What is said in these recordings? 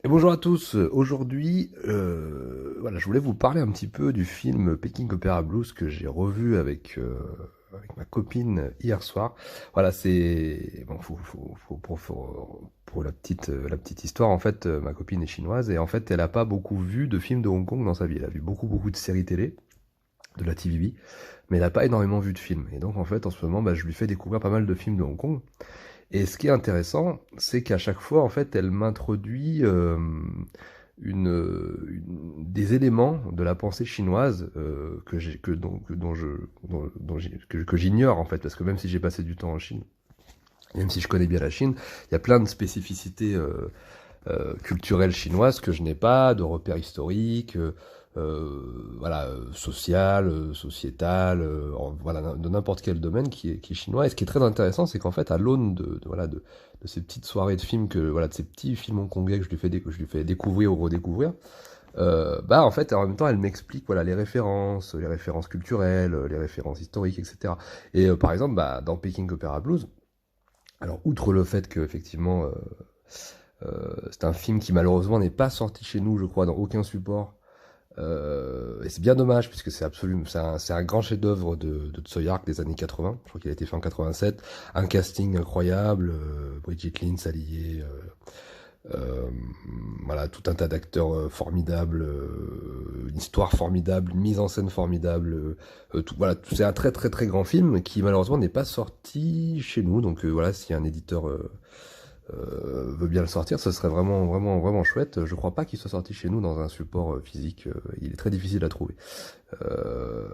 Et bonjour à tous. Aujourd'hui, voilà, je voulais vous parler un petit peu du film Peking Opera Blues que j'ai revu avec ma copine hier soir. Voilà, c'est bon, pour la petite histoire. En fait, ma copine est chinoise et en fait, elle a pas beaucoup vu de films de Hong Kong dans sa vie. Elle a vu beaucoup de séries télé, de la TVB, mais elle a pas énormément vu de films. Et donc, en fait, en ce moment, bah, je lui fais découvrir pas mal de films de Hong Kong. Et ce qui est intéressant, c'est qu'à chaque fois, en fait, elle m'introduit des éléments de la pensée chinoise que j'ai, que, dont je, dont que j'ignore en fait, parce que même si j'ai passé du temps en Chine, même si je connais bien la Chine, il y a plein de spécificités culturelles chinoises que je n'ai pas, de repères historiques, voilà, social, sociétal, voilà, de n'importe quel domaine qui est chinois. Et ce qui est très intéressant, c'est qu'en fait, à l'aune voilà, de ces petites soirées de films voilà, de ces petits films hongkongais que je lui fais découvrir ou redécouvrir, bah en fait, en même temps, elle m'explique voilà les références culturelles, les références historiques, etc. Et par exemple, bah, dans Peking Opera Blues, alors outre le fait que effectivement c'est un film qui malheureusement n'est pas sorti chez nous, je crois, dans aucun support. Et c'est bien dommage puisque c'est un grand chef-d'œuvre de Tsui Hark des années 80. Je crois qu'il a été fait en 87. Un casting incroyable, Brigitte Lin s'allier, voilà, tout un tas d'acteurs formidables, une histoire formidable, une mise en scène formidable. Voilà, c'est un très grand film qui malheureusement n'est pas sorti chez nous. Donc voilà, si un éditeur veut bien le sortir, ce serait vraiment chouette. Je crois pas qu'il soit sorti chez nous dans un support physique. Il est très difficile à trouver. Euh,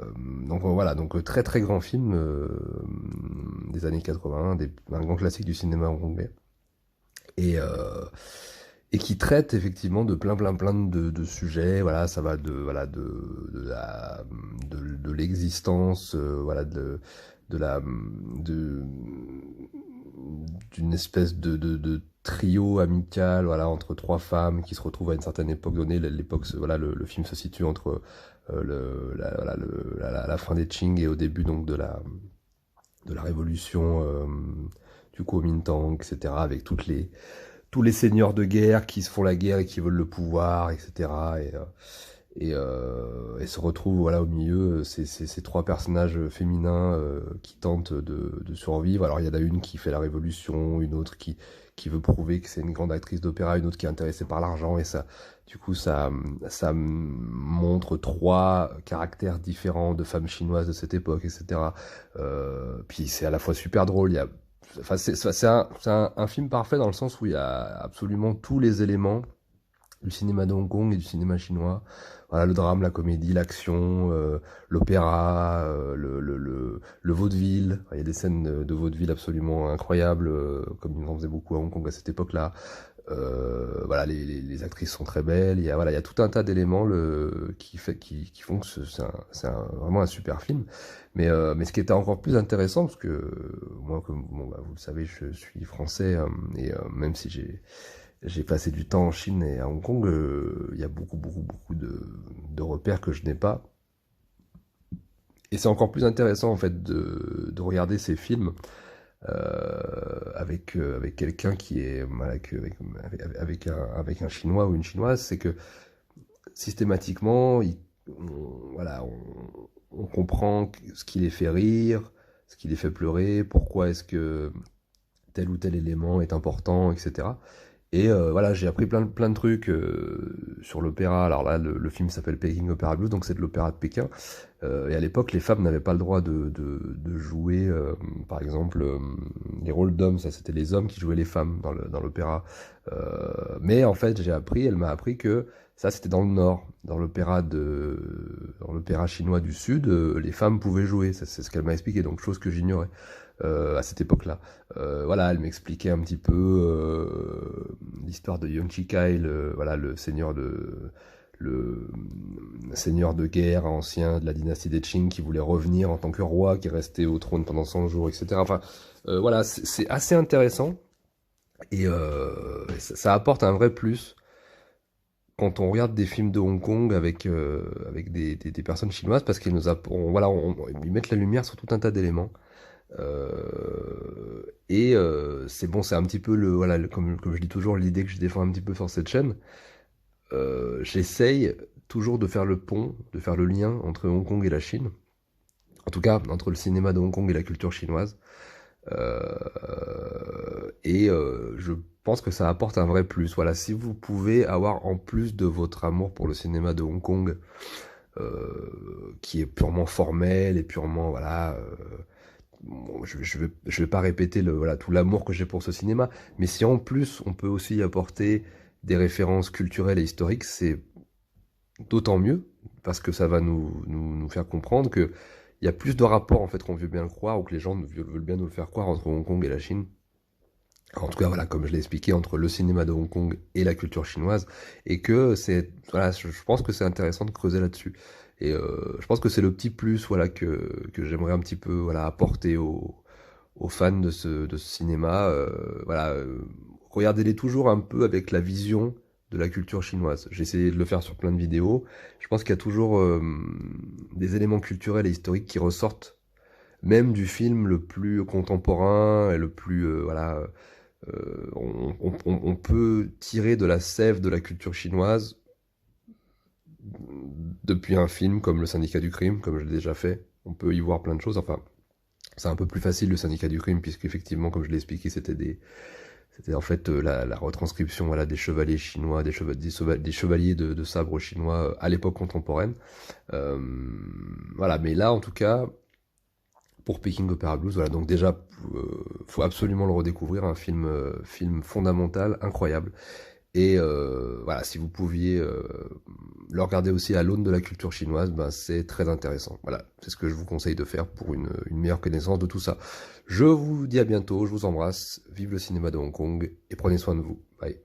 donc voilà, donc très grand film des années 80, un grand classique du cinéma hongkongais. Et, euh, et qui traite effectivement de plein de sujets. Voilà, ça va de l'existence, voilà, de la de d'une espèce de trio amical, voilà, entre trois femmes qui se retrouvent à une certaine époque donnée. L'époque, voilà, le film se situe entre voilà, la fin des Qing et au début donc de la révolution du Kuomintang, etc. Avec tous les seigneurs de guerre qui se font la guerre et qui veulent le pouvoir, etc. Et se retrouvent voilà au milieu ces trois personnages féminins qui tentent de survivre. Alors il y en a une qui fait la révolution, une autre qui veut prouver que c'est une grande actrice d'opéra, une autre qui est intéressée par l'argent, et ça, du coup, ça montre trois caractères différents de femmes chinoises de cette époque, etc. Puis c'est à la fois super drôle, il y a, enfin un film parfait dans le sens où il y a absolument tous les éléments du cinéma de Hong Kong et du cinéma chinois. Voilà, le drame, la comédie, l'action, l'opéra, le vaudeville. Il y a des scènes de vaudeville absolument incroyables, comme ils en faisaient beaucoup à Hong Kong à cette époque-là. Voilà, les actrices sont très belles. Voilà, il y a tout un tas d'éléments qui font que vraiment un super film. Mais ce qui était encore plus intéressant, parce que moi, comme bon, bah, vous le savez, je suis français, même si j'ai passé du temps en Chine et à Hong Kong, il y a beaucoup de repères que je n'ai pas. Et c'est encore plus intéressant en fait de regarder ces films avec quelqu'un qui est voilà, avec un Chinois ou une Chinoise, c'est que systématiquement, voilà, on comprend ce qui les fait rire, ce qui les fait pleurer, pourquoi est-ce que tel ou tel élément est important, etc. Et voilà, j'ai appris plein de trucs sur l'opéra. Alors là, le film s'appelle Peking Opera Blues, donc c'est de l'opéra de Pékin. Et à l'époque, les femmes n'avaient pas le droit de jouer, par exemple, les rôles d'hommes. Ça, c'était les hommes qui jouaient les femmes dans l'opéra. Mais en fait, elle m'a appris que ça, c'était dans le Nord, dans l'opéra chinois du Sud, les femmes pouvaient jouer. C'est ce qu'elle m'a expliqué, donc chose que j'ignorais à cette époque-là. Voilà, elle m'expliquait un petit peu l'histoire de Yuan Shikai, voilà, le seigneur de guerre ancien de la dynastie des Qing qui voulait revenir en tant que roi, qui restait au trône pendant 100 jours, etc. Enfin, voilà, c'est assez intéressant et ça apporte un vrai plus quand on regarde des films de Hong Kong avec des personnes chinoises parce qu'ils voilà, ils mettent la lumière sur tout un tas d'éléments C'est bon, c'est un petit peu comme je dis toujours, l'idée que je défends un petit peu sur cette chaîne. J'essaye toujours de faire le pont, de faire le lien entre Hong Kong et la Chine. En tout cas, entre le cinéma de Hong Kong et la culture chinoise. Je pense que ça apporte un vrai plus. Voilà, si vous pouvez avoir en plus de votre amour pour le cinéma de Hong Kong, qui est purement formel et purement voilà, bon, je vais pas répéter voilà tout l'amour que j'ai pour ce cinéma, mais si en plus on peut aussi y apporter des références culturelles et historiques, c'est d'autant mieux parce que ça va nous faire comprendre que il y a plus de rapports en fait qu'on veut bien le croire ou que les gens veulent bien nous le faire croire entre Hong Kong et la Chine. En tout cas, voilà, comme je l'ai expliqué, entre le cinéma de Hong Kong et la culture chinoise, et que voilà, je pense que c'est intéressant de creuser là-dessus. Je pense que c'est le petit plus, voilà, que j'aimerais un petit peu, voilà, apporter aux fans de ce cinéma. Voilà, regardez-les toujours un peu avec la vision de la culture chinoise. J'ai essayé de le faire sur plein de vidéos. Je pense qu'il y a toujours des éléments culturels et historiques qui ressortent, même du film le plus contemporain et le plus, voilà on peut tirer de la sève de la culture chinoise depuis un film comme Le Syndicat du Crime, comme je l'ai déjà fait. On peut y voir plein de choses. Enfin, c'est un peu plus facile Le Syndicat du Crime, puisqu'effectivement, comme je l'ai expliqué, c'était en fait la retranscription voilà, des chevaliers chinois, des chevaliers de sabre chinois à l'époque contemporaine. Euh, voilà, mais là, en tout cas, pour Peking Opera Blues. Voilà, donc déjà, faut absolument le redécouvrir, un film fondamental, incroyable. Voilà, si vous pouviez le regarder aussi à l'aune de la culture chinoise, ben, c'est très intéressant. Voilà, c'est ce que je vous conseille de faire pour une meilleure connaissance de tout ça. Je vous dis à bientôt, je vous embrasse, vive le cinéma de Hong Kong et prenez soin de vous. Bye.